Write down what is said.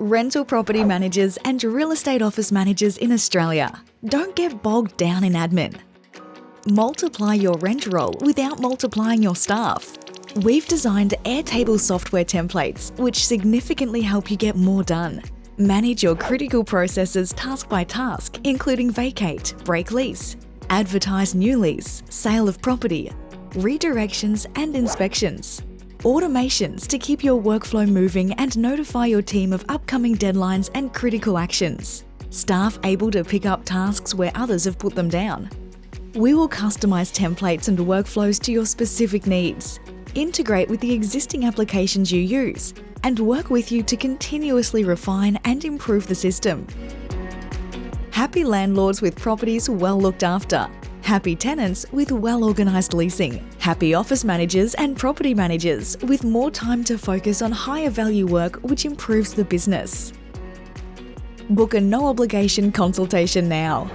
rental property managers and real estate office managers in Australia. Don't get bogged down in admin. Multiply your rent roll without multiplying your staff. We've designed Airtable software templates which significantly help you get more done. Manage your critical processes task by task, including vacate, break lease, advertise new lease, sale of property, redirections and inspections. Automations to keep your workflow moving and notify your team of upcoming deadlines and critical actions. Staff able to pick up tasks where others have put them down. We will customize templates and workflows to your specific needs, integrate with the existing applications you use, and work with you to continuously refine and improve the system. Happy landlords with properties well looked after. Happy tenants with well-organised leasing. Happy office managers and property managers with more time to focus on higher value work which improves the business. Book a no-obligation consultation now.